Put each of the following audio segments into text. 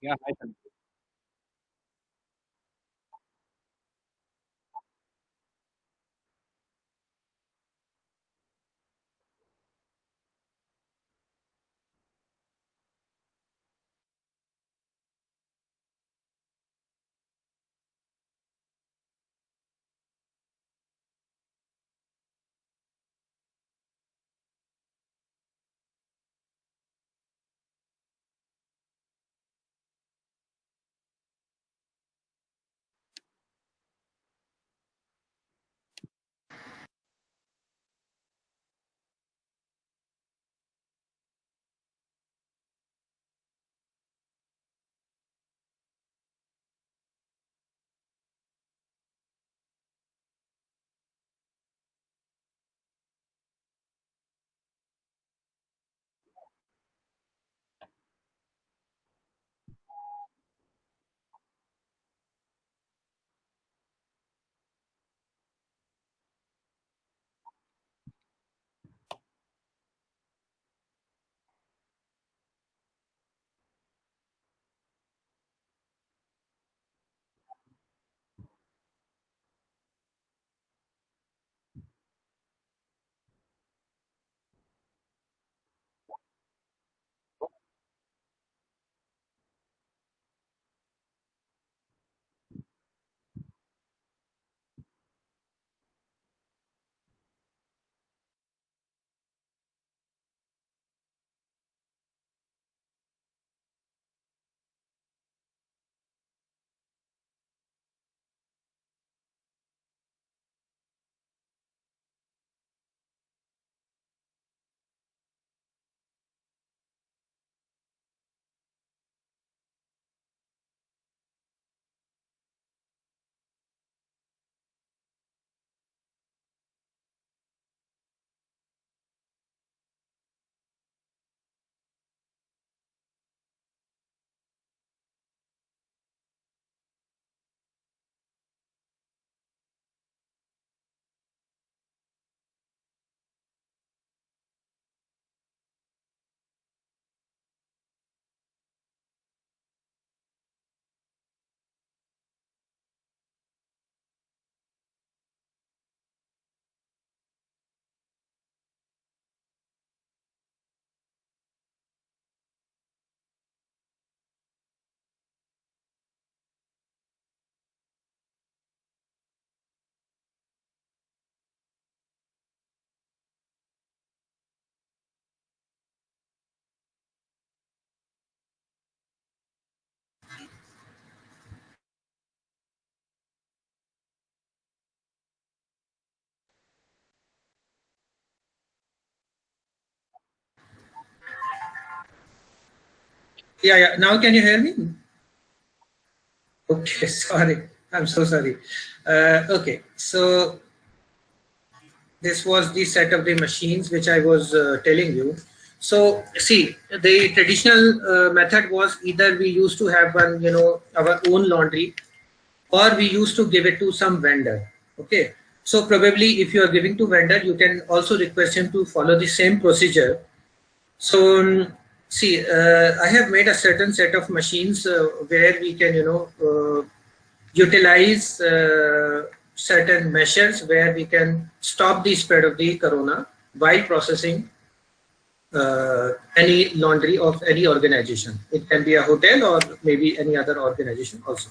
Yeah, hi, Sandeep. Yeah, yeah. Now can you hear me? Okay, sorry. I'm so sorry. Okay, so this was the set of the machines which I was telling you. So see, the traditional method was either we used to have one, our own laundry, or we used to give it to some vendor. Okay, so probably if you are giving to vendor, you can also request him to follow the same procedure. So see, I have made a certain set of machines where we can, utilize certain measures where we can stop the spread of the corona while processing any laundry of any organization. It can be a hotel or maybe any other organization also.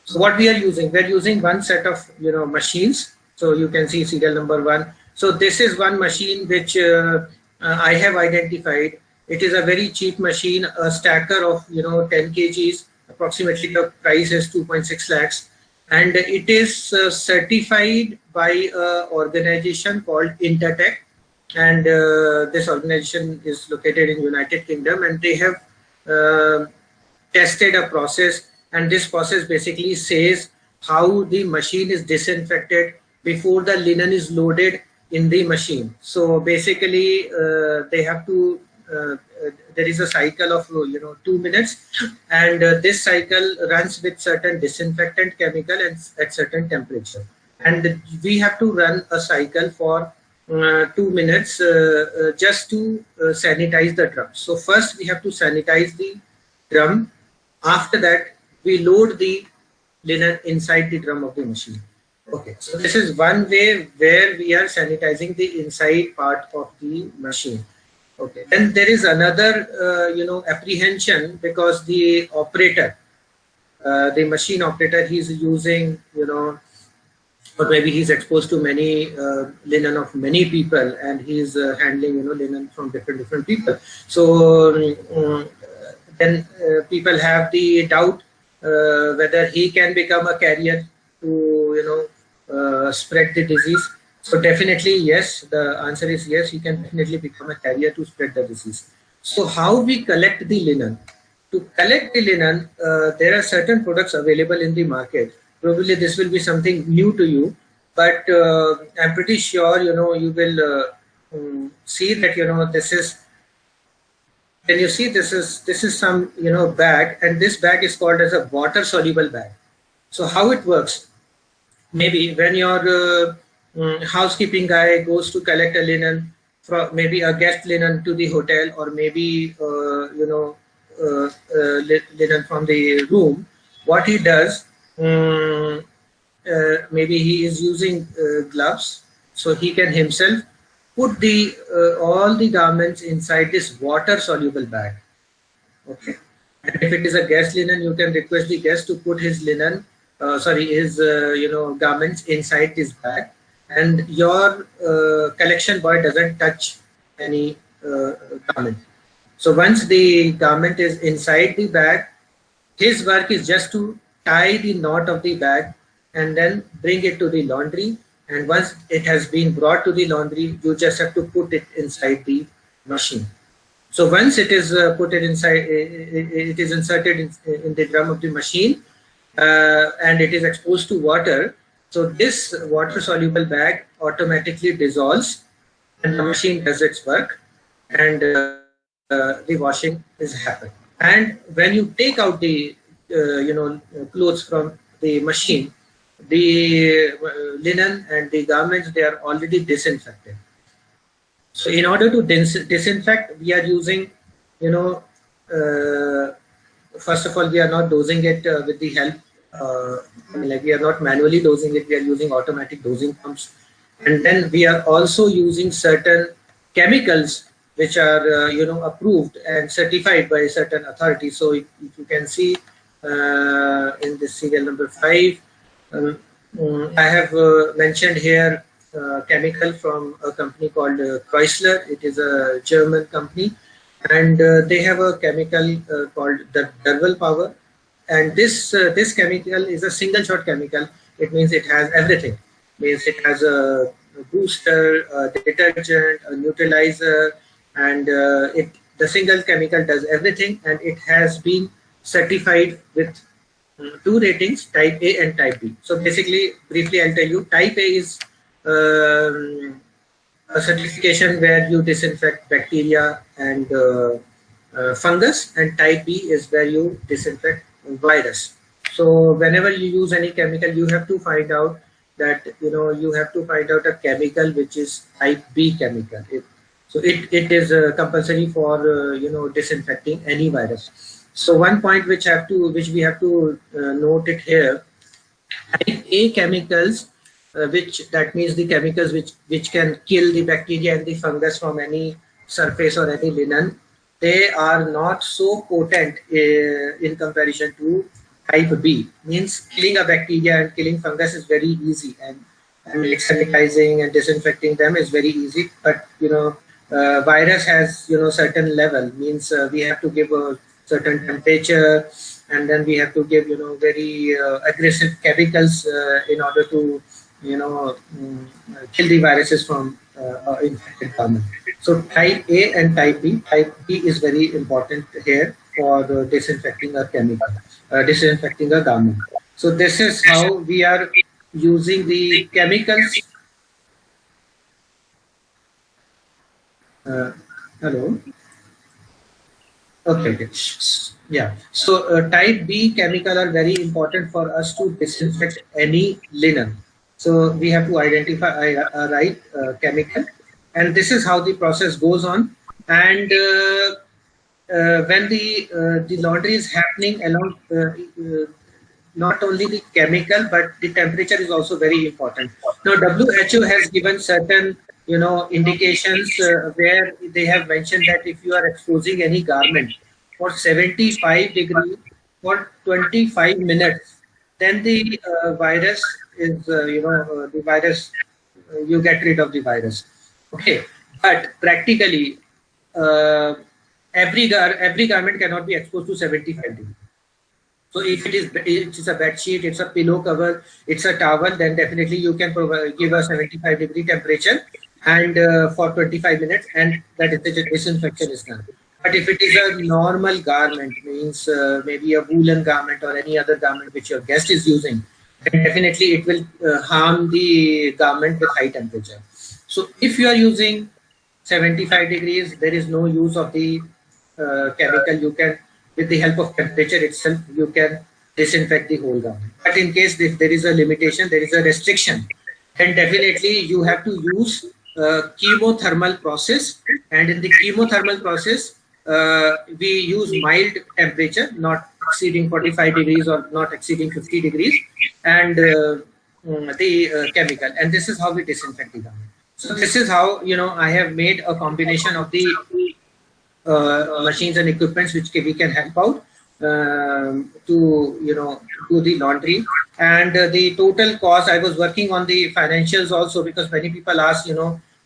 So what we are using, we're using one set of machines. So you can see serial number one. So this is one machine which I have identified. It is a very cheap machine, a stacker of 10 kgs. Approximately the price is 2.6 lakhs, and it is certified by an organization called Intertech, and this organization is located in United Kingdom, and they have uh, tested a process, and this process basically says how the machine is disinfected before the linen is loaded in the machine. So basically, they have to. There is a cycle of 2 minutes, and this cycle runs with certain disinfectant chemical and at certain temperature. And we have to run a cycle for 2 minutes just to sanitize the drum. So first we have to sanitize the drum. After that, we load the linen inside the drum of the machine. Okay, so this is one way where we are sanitizing the inside part of the machine. Okay, then there is another, apprehension, because the operator, the machine operator, he's using, or maybe he's exposed to many linen of many people, and he's handling, linen from different people. So then people have the doubt whether he can become a carrier to, spread the disease. So definitely yes, the answer is yes, he can definitely become a carrier to spread the disease. So how we collect the linen? To collect the linen, there are certain products available in the market. Probably this will be something new to you, but I'm pretty sure, you will see that, this is, can you see, this is some, bag, and this bag is called as a water soluble bag. So how it works? Maybe when your housekeeping guy goes to collect a linen from maybe a guest linen to the hotel, or maybe linen from the room, what he does, maybe he is using gloves, so he can himself put the all the garments inside this water soluble bag. Okay, and if it is a guest linen, you can request the guest to put his linen, his garments inside this bag, and your collection boy doesn't touch any garment. So once the garment is inside the bag, his work is just to tie the knot of the bag and then bring it to the laundry. And once it has been brought to the laundry, you just have to put it inside the machine. So once it is put it inside, it is inserted in the drum of the machine, and it is exposed to water. So this water soluble bag automatically dissolves, and the machine does its work, and the washing is happening. And when you take out the clothes from the machine, the linen and the garments, they are already disinfected. So in order to disinfect, we are using, first of all, we are not dosing it with the help, we are not manually dosing it, we are using automatic dosing pumps. And then we are also using certain chemicals which are, approved and certified by certain authorities. So if you can see in this serial number 5, I have mentioned here chemical from a company called Chrysler. It is a German company, and they have a chemical called the Derwal Power. And this chemical is a single shot chemical. It means it has everything. It means it has a booster, a detergent, a neutralizer, and the single chemical does everything, and it has been certified with 2 ratings, type A and type B. So basically, briefly I'll tell you, type A is a certification where you disinfect bacteria and fungus, and type B is where you disinfect virus. So whenever you use any chemical, you have to find out that, you have to find out a chemical which is type B chemical. So it is compulsory for, disinfecting any virus. So one point which we have to note it here, type A chemicals, that means the chemicals which can kill the bacteria and the fungus from any surface or any linen, they are not so potent in comparison to type B. Means killing a bacteria and killing fungus is very easy, and sanitizing and disinfecting them is very easy. But virus has certain level. Means we have to give a certain temperature, and then we have to give very aggressive chemicals in order to kill the viruses from infected garment. So type A and type B. Type B is very important here for disinfecting a chemical, disinfecting a garment. So this is how we are using the chemicals. Hello. Okay. Yeah. So type B chemical are very important for us to disinfect any linen. So we have to identify a right chemical, and this is how the process goes on. And when the laundry is happening along, not only the chemical but the temperature is also very important. Now WHO has given certain indications where they have mentioned that if you are exposing any garment for 75 degrees for 25 minutes, then the virus is the virus, you get rid of the virus. Okay, but practically uh, every garment cannot be exposed to 75 degrees. So if it is a bed sheet, it's a pillow cover, it's a towel, then definitely you can give a 75-degree temperature and for 25 minutes, and that is the disinfection is done. But if it is a normal garment, means maybe a woolen garment or any other garment which your guest is using, then definitely it will harm the garment with high temperature. So if you are using 75 degrees, there is no use of the chemical. You can, with the help of temperature itself, you can disinfect the whole garment. But in case if there is a limitation, there is a restriction, then definitely you have to use chemothermal process. And in the chemothermal process, we use mild temperature, not exceeding 45 degrees or not exceeding 50 degrees, and the chemical. And this is how we disinfect the garment. So this is how I have made a combination of the machines and equipments which we can help out to do the laundry. And the total cost, I was working on the financials also, because many people ask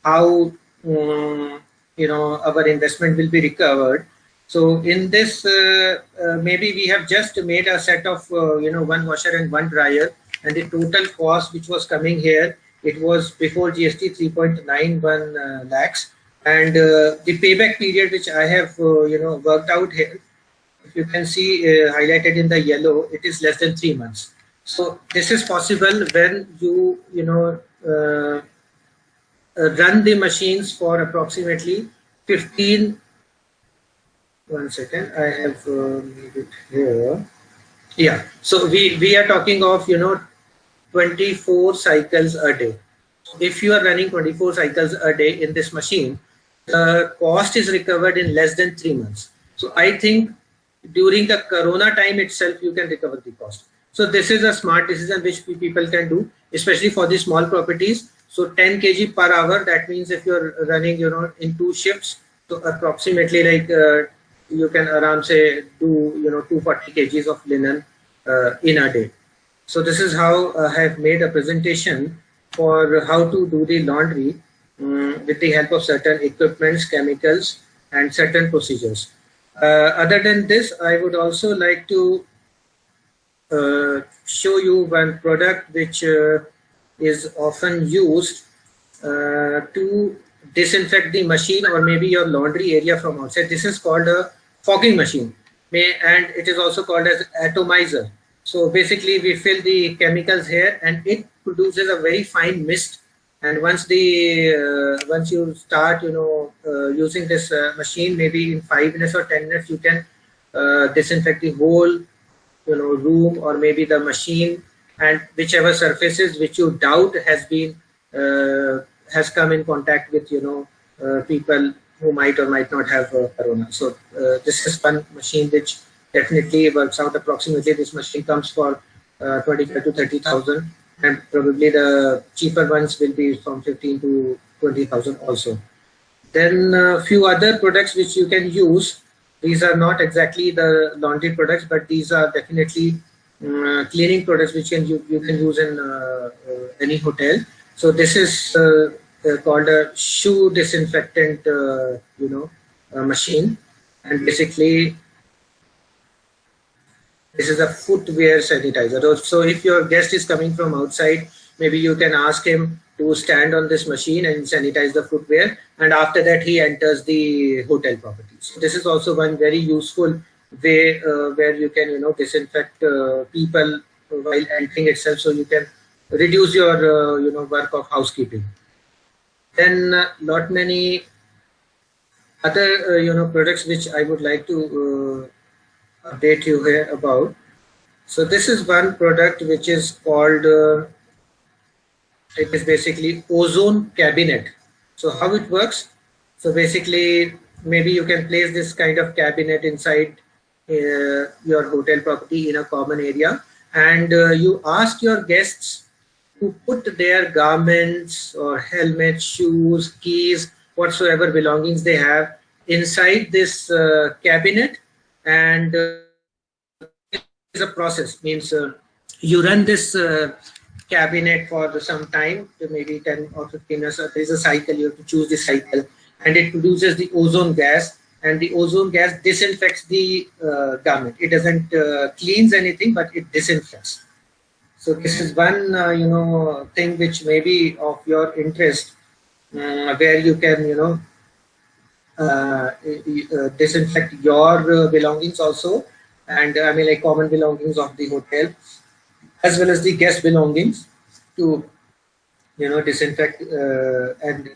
how our investment will be recovered. So in this maybe we have just made a set of one washer and one dryer, and the total cost which was coming here, it was before GST 3.91 lakhs. And the payback period which I have worked out here, if you can see highlighted in the yellow, it is less than 3 months. So this is possible when you run the machines for approximately 15. One second, I have made it here. Yeah, so we are talking of 24 cycles a day. If you are running 24 cycles a day in this machine, the cost is recovered in less than 3 months. So I think during the corona time itself, you can recover the cost. So this is a smart decision which people can do, especially for the small properties. So 10 kg per hour, that means if you're running in 2 shifts, so approximately like you can around say do 240 kgs of linen in a day. So this is how I have made a presentation for how to do the laundry with the help of certain equipments, chemicals, and certain procedures. Other than this, I would also like to show you one product which is often used to disinfect the machine or maybe your laundry area from outside. This is called a fogging machine, and it is also called as atomizer. So basically we fill the chemicals here and it produces a very fine mist. And once you start using this machine, maybe in 5 minutes or 10 minutes you can disinfect the whole room or maybe the machine, and whichever surfaces which you doubt has come in contact with people who might or might not have corona. So this is one machine which definitely works out. Approximately this machine comes for 25 to 30,000, and probably the cheaper ones will be from 15 to 20,000 also. Then a few other products which you can use. These are not exactly the laundry products, but these are definitely cleaning products which you can use in any hotel. So this is called a shoe disinfectant machine, and basically this is a footwear sanitizer. So if your guest is coming from outside, maybe you can ask him to stand on this machine and sanitize the footwear, and after that he enters the hotel property. So this is also one very useful way where you can disinfect people while entering itself, so you can reduce your work of housekeeping. Then lot many other products which I would like to update you here about. So this is one product which is called it is basically ozone cabinet. So how it works? So basically, maybe you can place this kind of cabinet inside your hotel property in a common area, and you ask your guests to put their garments or helmets, shoes, keys, whatsoever belongings they have inside this cabinet, and is a process. Means you run this cabinet for some time, maybe 10 or 15 minutes. There is a cycle, you have to choose the cycle, and it produces the ozone gas, and the ozone gas disinfects the garment. It doesn't cleans anything, but it disinfects. So this is one thing which may be of your interest, where you can disinfect your belongings also, and I mean like common belongings of the hotel, as well as the guest belongings, to disinfect and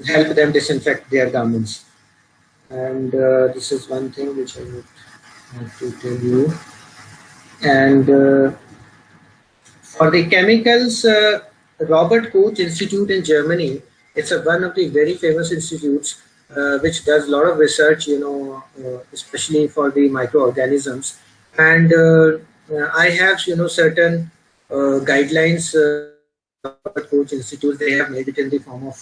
help them disinfect their garments. And this is one thing which I would have to tell you. And for the chemicals, Robert Koch Institute in Germany, it's one of the very famous institutes which does a lot of research, especially for the microorganisms. And I have, certain guidelines. Robert Koch Institute, they have made it in the form of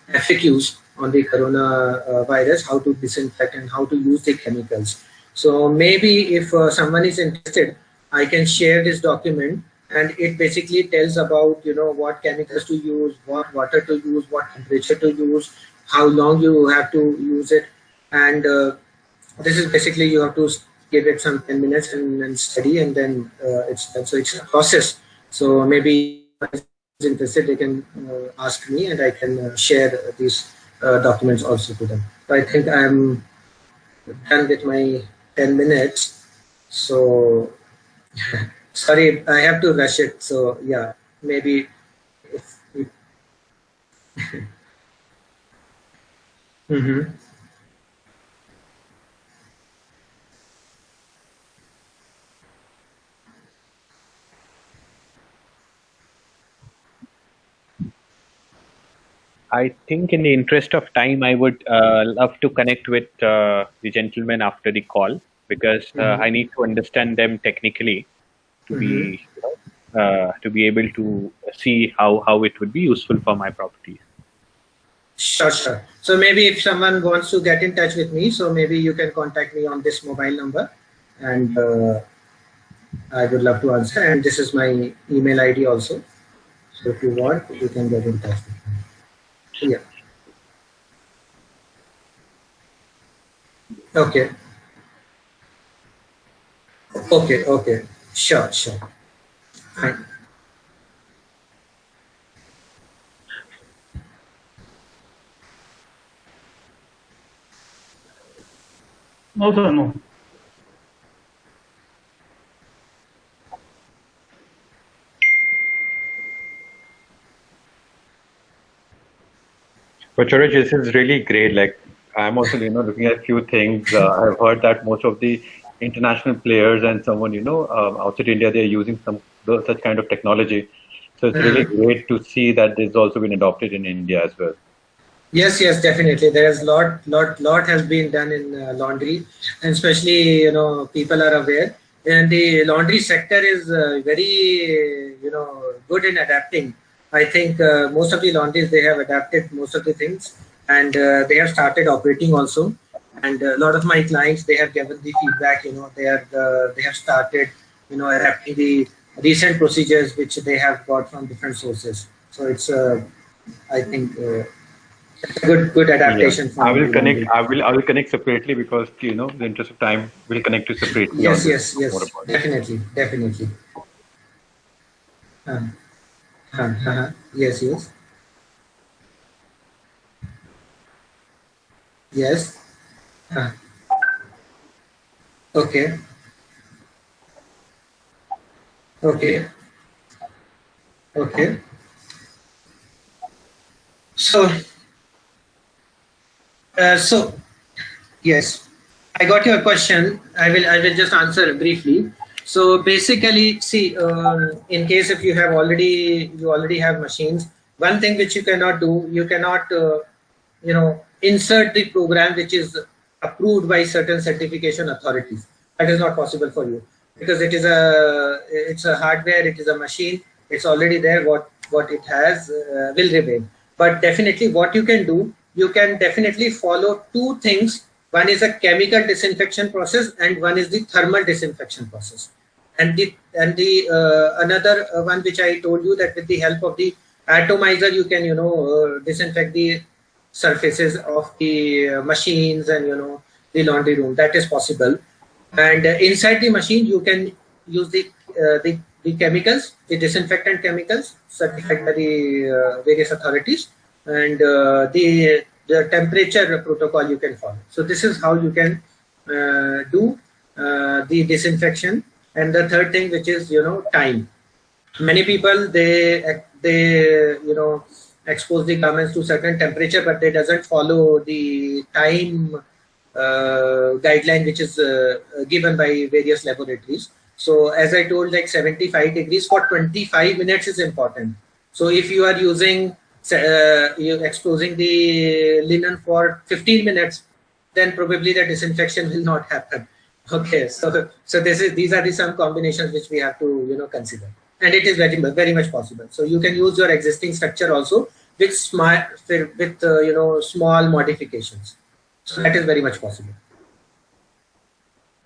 FAQs on the corona virus, how to disinfect and how to use the chemicals. So maybe if someone is interested, I can share this document, and it basically tells about what chemicals to use, what water to use, what temperature to use, how long you have to use it, and this is basically you have to give it some 10 minutes and study, and then it's a process. So maybe interested, they can ask me, and I can share these documents also to them. So I think I'm done with my 10 minutes. So sorry, I have to rush it. So yeah, maybe. Mm-hmm. I think, in the interest of time, I would love to connect with the gentleman after the call, because Mm-hmm. I need to understand them technically to Mm-hmm. be to be able to see how it would be useful for my properties. Sure, sure. So maybe if someone wants to get in touch with me, so maybe you can contact me on this mobile number, and I would love to answer. And this is my email ID also. So if you want, you can get in touch with me. Yeah. Okay. Okay. Okay. Sure. Sure. Fine. No, sir, no. But Suraj, this is really great. Like I'm also, looking at few things. I've heard that most of the international players and someone, outside India, they're using such kind of technology. So it's really great to see that this has also been adopted in India as well. Yes, yes, definitely. There is lot has been done in laundry, and especially people are aware, and the laundry sector is very good in adapting. I think most of the laundries, they have adapted most of the things, and they have started operating also. And a lot of my clients, they have given the feedback. They have started adapting the recent procedures which they have got from different sources. So it's I think. Good Yeah, adaptation I from will the connect. laundry. I will connect separately because the interest of time will connect you separately on Yes, this yes, more yes, about it. definitely, definitely. Uh, yes, yes, yes. Uh, okay, okay, okay. So So yes, I got your question. I will just answer briefly. So basically, see, in case if you already have machines, one thing which you cannot do, you cannot insert the program which is approved by certain certification authorities. That is not possible for you because it's a hardware, it is a machine, it's already there. What it has will remain. But definitely, what you can do, you can definitely follow two things. One is a chemical disinfection process, and one is the thermal disinfection process. And the another one which I told you, that with the help of the atomizer, you can disinfect the surfaces of the machines and the laundry room. That is possible. And inside the machine, you can use the chemicals, the disinfectant chemicals certified by the various authorities, and the temperature protocol you can follow. So this is how you can do the disinfection. And the third thing, which is time. Many people, they expose the garments to certain temperature, but they doesn't follow the time guideline which is given by various laboratories. So as I told, like 75 degrees for 25 minutes is important. So if you are using you're exposing the linen for 15 minutes, then probably the disinfection will not happen. Okay, so these are the some combinations which we have to consider, and it is very much possible. So you can use your existing structure also with small modifications. So that is very much possible.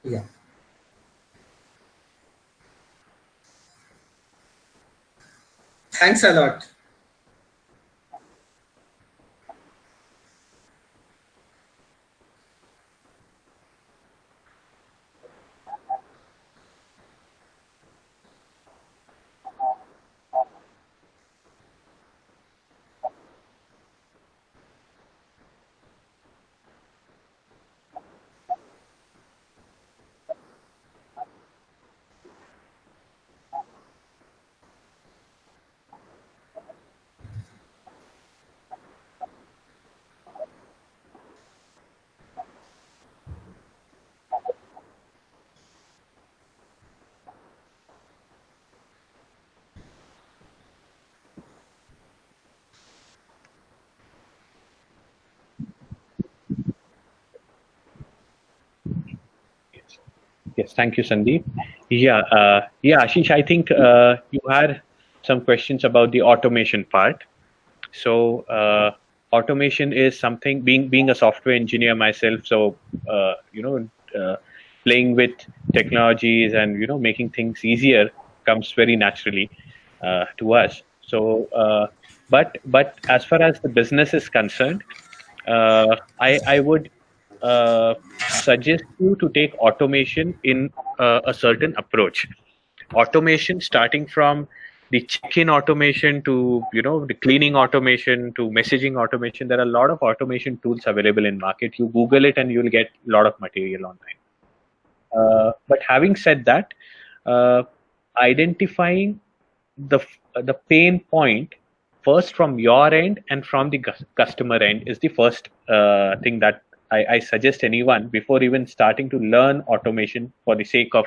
Yeah. Thanks a lot. Yes, thank you, Sandeep. Yeah, Ashish, I think you had some questions about the automation part. So automation is something. Being a software engineer myself, so playing with technologies and making things easier comes very naturally to us. So, but as far as the business is concerned, I would uh, suggest you to take automation in a certain approach. Automation starting from the check-in automation to the cleaning automation to messaging automation. There are a lot of automation tools available in market. You Google it and you'll get a lot of material online. But having said that, identifying the pain point first from your end and from the customer end is the first thing that I suggest anyone before even starting to learn automation for the sake of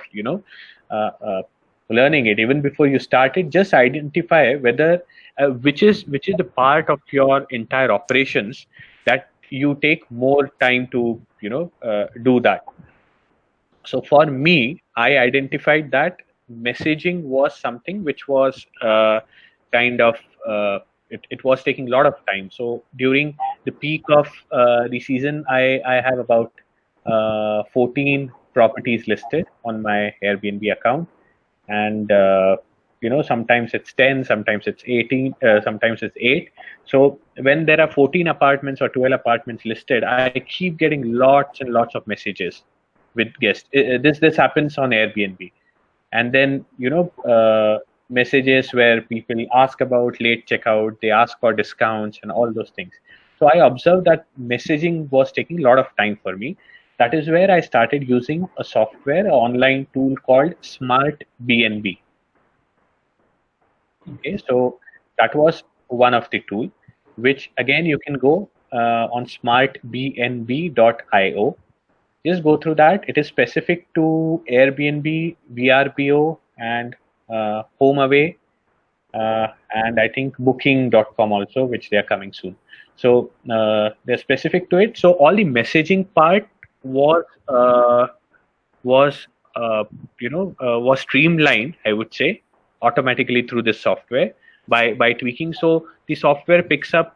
learning it. Even before you start it, just identify whether which is the part of your entire operations that you take more time to do that. So for me, I identified that messaging was something which was kind of it was taking a lot of time. So during the peak of the season, I have about 14 properties listed on my Airbnb account, and sometimes it's 10, sometimes it's 18, sometimes it's 8. So when there are 14 apartments or 12 apartments listed, I keep getting lots and lots of messages with guests. This happens on Airbnb, and then messages where people ask about late checkout, they ask for discounts and all those things. So I observed that messaging was taking a lot of time for me. That is where I started using a software, an online tool called Smart BNB. Okay, so that was one of the tool, which again you can go on smartbnb.io. Just go through that. It is specific to Airbnb, VRBO, and HomeAway, and I think Booking.com also, which they are coming soon. So they're specific to it. So all the messaging part was streamlined, I would say, automatically through this software by tweaking. So the software picks up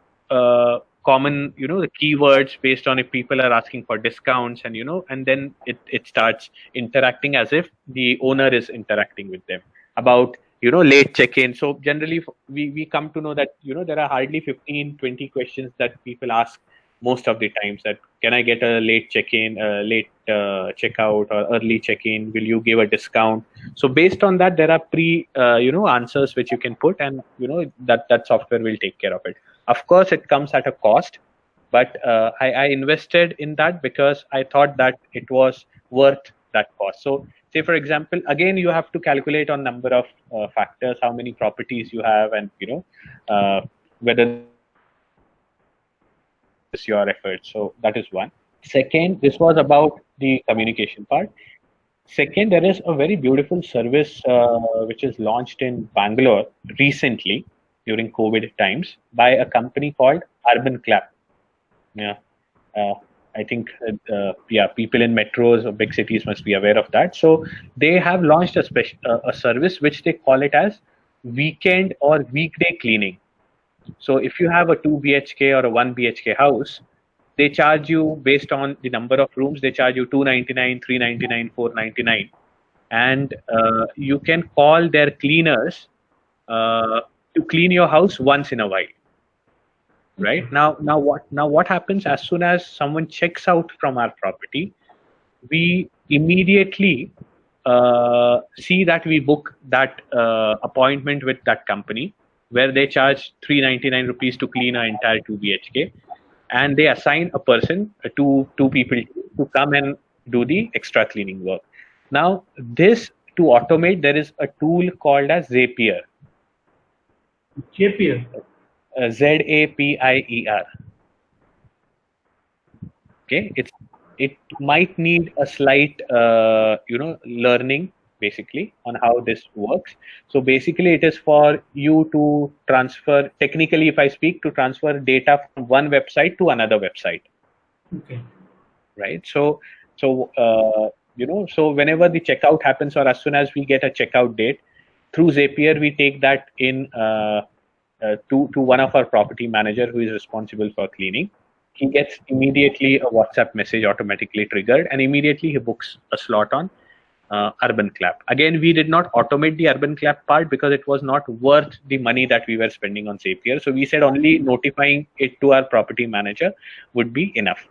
common, the keywords based on if people are asking for discounts, and and then it starts interacting as if the owner is interacting with them about late check-in. So generally we come to know that there are hardly 15-20 questions that people ask most of the times, that can I get a late check-in, late checkout, or early check-in, will you give a discount? So based on that, there are answers which you can put, and that software will take care of it. Of course it comes at a cost, but I invested in that because I thought that it was worth that cost. So say for example, again you have to calculate on number of factors, how many properties you have, and whether is your effort. So that is one. Second, this was about the communication part. Second, there is a very beautiful service which is launched in Bangalore recently during COVID times by a company called UrbanClap. Yeah, I think people in metros or big cities must be aware of that. So they have launched a service which they call it as weekend or weekday cleaning. So if you have a 2 BHK or a 1 BHK house, they charge you based on the number of rooms. They charge you $299, $399, $499, and you can call their cleaners to clean your house once in a while. Right now what happens as soon as someone checks out from our property, we immediately see that we book that appointment with that company, where they charge 399 rupees to clean our entire 2 BHK, and they assign a person, two people, to come and do the extra cleaning work. Now this, to automate, there is a tool called as Zapier. Zapier. Zapier. Okay, it might need a slight learning basically on how this works. So basically it is for you to transfer, technically if I speak, to transfer data from one website to another website. Okay. Right. So whenever the checkout happens, or as soon as we get a checkout date, through Zapier we take that in to one of our property manager who is responsible for cleaning. He gets immediately a WhatsApp message automatically triggered, and immediately he books a slot on UrbanClap. Again, we did not automate the UrbanClap part because it was not worth the money that we were spending on Zapier. So we said only notifying it to our property manager would be enough,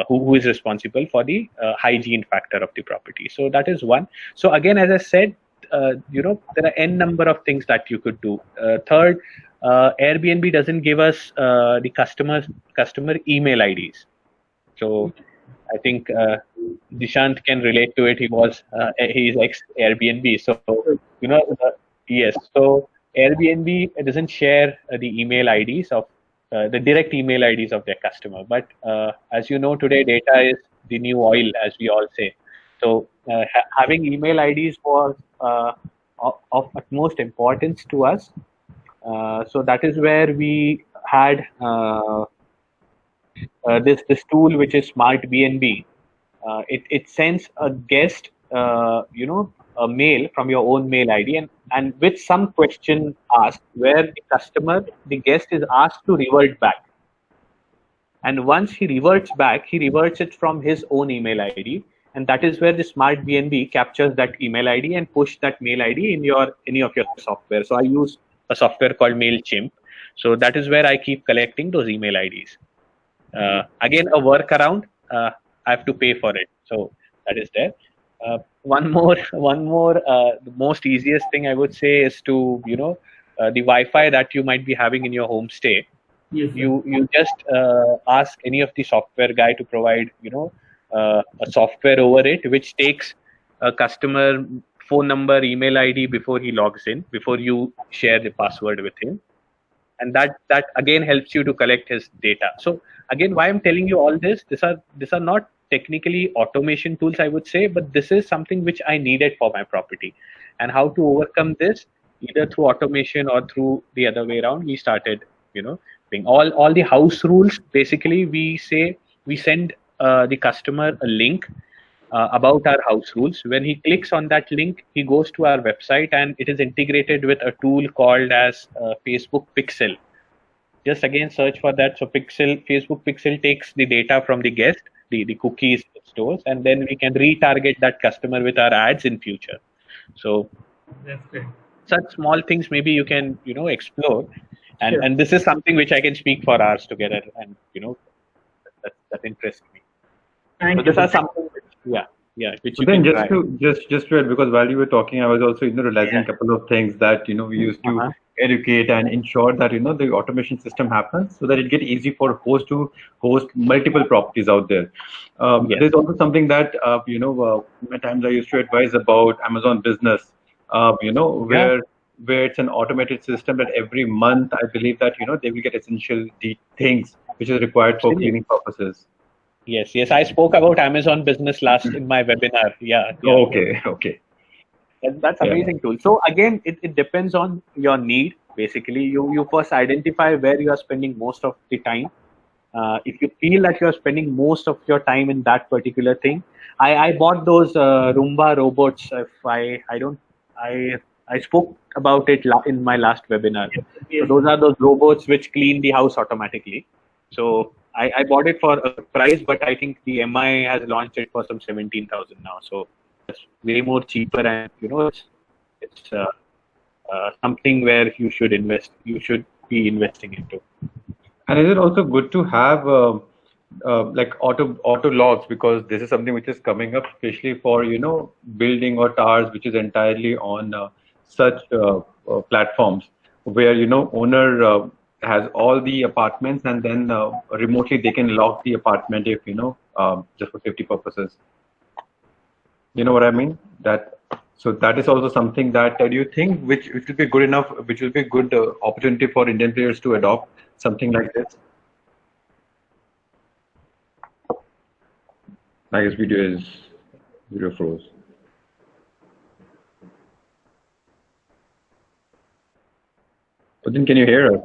who is responsible for the hygiene factor of the property. So that is one. So again, as I said, there are n number of things that you could do. Third, Airbnb doesn't give us the customer email IDs. So I think Dishant can relate to it. He's ex Airbnb. So yes. So Airbnb doesn't share the email IDs of the direct email IDs of their customer. But as you know, today data is the new oil, as we all say. So having email IDs was of utmost importance to us. So that is where we had this tool, which is SmartBNB. It sends a guest, a mail from your own mail ID, and with some question asked, where the guest is asked to revert back. And once he reverts back, he reverts it from his own email ID. And that is where the SmartBNB captures that email ID and push that mail ID in any of your software. So I use a software called MailChimp. So that is where I keep collecting those email IDs. Again, a workaround, I have to pay for it. So that is there. One more, the most easiest thing I would say is to, the Wi-Fi that you might be having in your homestay. Yes, you just ask any of the software guy to provide, a software over it, which takes a customer phone number, email ID before he logs in, before you share the password with him. And that again helps you to collect his data. So again, why I'm telling you all this, these are not technically automation tools, I would say, but this is something which I needed for my property. And how to overcome this, either through automation or through the other way around, we started, doing all the house rules. Basically, we send the customer a link about our house rules. When he clicks on that link, he goes to our website, and it is integrated with a tool called as Facebook Pixel. Just again search for that. So Facebook Pixel takes the data from the guest, the cookies it stores, and then we can retarget that customer with our ads in future. So That's great. such small things maybe you can explore, and Sure. and this is something which I can speak for hours together, and that interests me. Thank So you. these are something which, which So you then can just try. to just to add, because while you were talking, I was also realizing Yeah. a couple of things that we used to Uh-huh. educate and ensure that the automation system happens so that it get easy for host to host multiple properties out there. Yes. There's also something that at times I used to advise about Amazon Business, Yeah. where it's an automated system that every month I believe that they will get essential things which is required for Absolutely. cleaning purposes. Yes. I spoke about Amazon Business last in my webinar. Yeah. Okay, okay, That's yeah. amazing tool. So again, it depends on your need. Basically, you first identify where you are spending most of the time. If you feel that you are spending most of your time in that particular thing, I bought those Roomba robots. If I don't I spoke about it in my last webinar. So Yes. those are those robots which clean the house automatically. So I bought it for a price, but I think the MI has launched it for some 17,000 now. So it's way more cheaper, and it's something where you should invest. You should be investing into. And is it also good to have like auto logs, because this is something which is coming up, especially for building or towers which is entirely on such platforms where owner has all the apartments, and then remotely they can lock the apartment if just for safety purposes. You know what I mean? So that is also something that do you think which will be good enough, which will be a good opportunity for Indian players to adopt something like this? I guess video froze. But then can you hear us?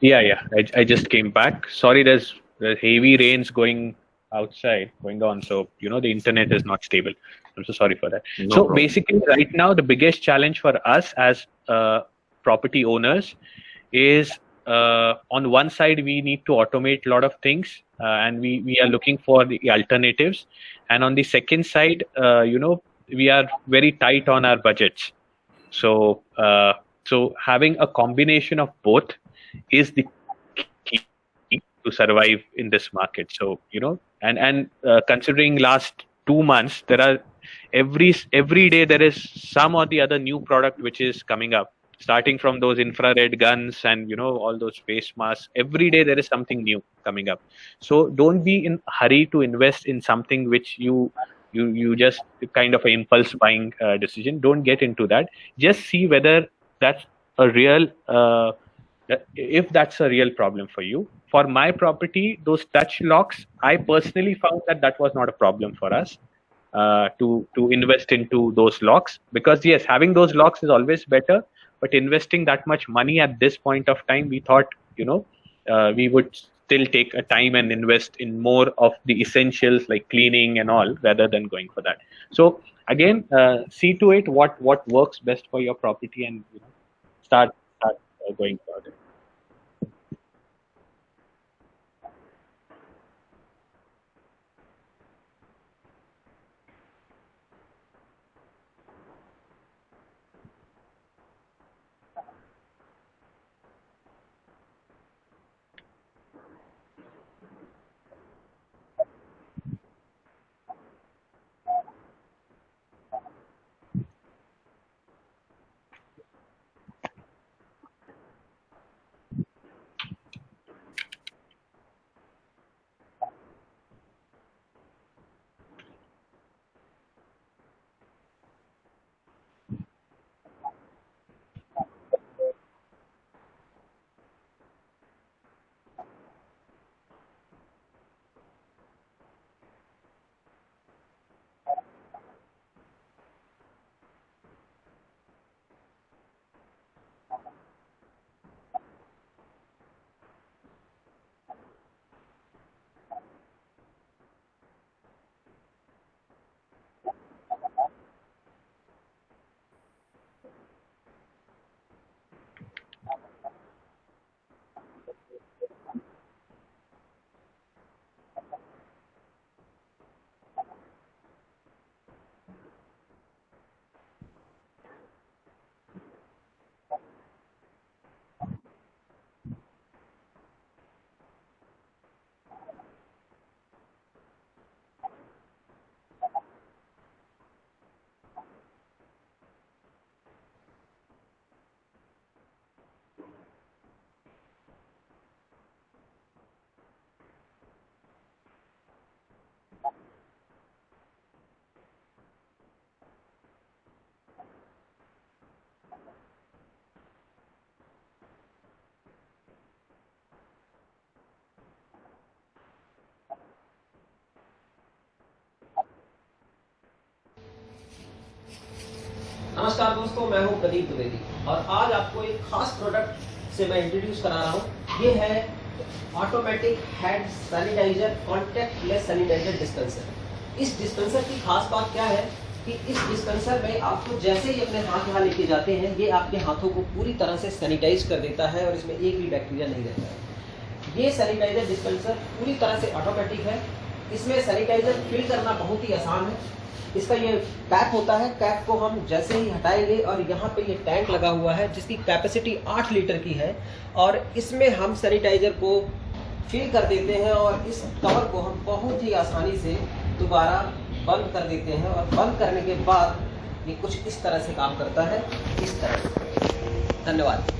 Yeah. I just came back. Sorry, there's heavy rains going on, so the internet is not stable. I'm so sorry for that. No So problem. basically, right now the biggest challenge for us as property owners is, on one side we need to automate a lot of things, and we are looking for the alternatives, and on the second side, we are very tight on our budgets. So having a combination of both is the key to survive in this market. So and considering last 2 months, there are every day there is some or the other new product which is coming up, starting from those infrared guns and all those face masks. Every day there is something new coming up. So don't be in a hurry to invest in something which you just kind of an impulse buying decision. Don't get into that. Just see whether that's a real if that's a real problem for you. For my property, those touch locks, I personally found that was not a problem for us to invest into those locks, because yes, having those locks is always better, but investing that much money at this point of time, we thought we would still take a time and invest in more of the essentials like cleaning and all, rather than going for that. So again, see to it what works best for your property, and start going for it. नमस्कार दोस्तों, मैं हूं प्रदीप द्विवेदी और आज आपको एक खास product से मैं इंट्रोड्यूस करा रहा हूं। ये है automatic hand sanitiser contactless sanitiser dispenser. इस डिस्पेंसर की खास बात क्या है कि इस डिस्पेंसर में आपको जैसे ही अपने हाथ यहाँ लेके जाते हैं, ये आपके हाथों को पूरी तरह से सैनिटाइज कर देता है और इसमें एक भी बैक्टीरिया नहीं रहता है। ये सैनिटाइजर डिस्पेंसर पूरी तरह से ऑटोमेटिक है। इसमें सैनिटाइजर फिल करना बहुत ही आसान है। इसका ये कैप होता है, कैप को हम जैसे ही हटाएंगे और यहाँ पे ये टैंक लगा हुआ है जिसकी कैपेसिटी 8 लीटर की है और इसमें हम सैनिटाइजर को फिल कर देते हैं और इस कवर को हम बहुत ही आसानी से दोबारा बंद कर देते हैं और बंद करने के बाद ये कुछ इस तरह से काम करता है, इस तरह से। धन्यवाद।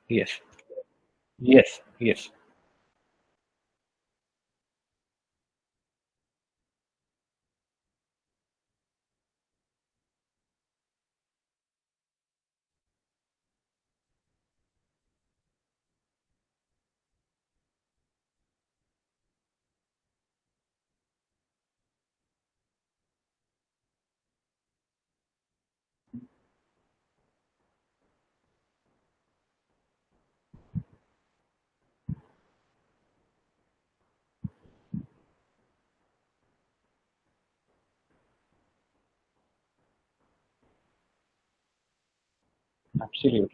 Yes. Yes. Yes. Absolutely.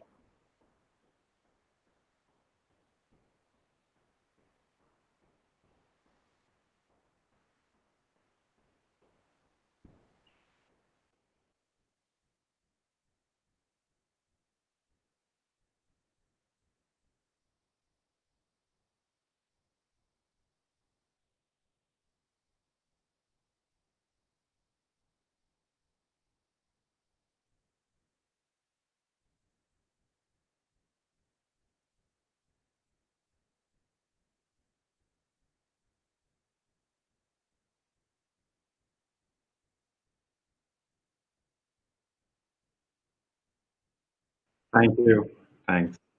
Thank you. Thanks.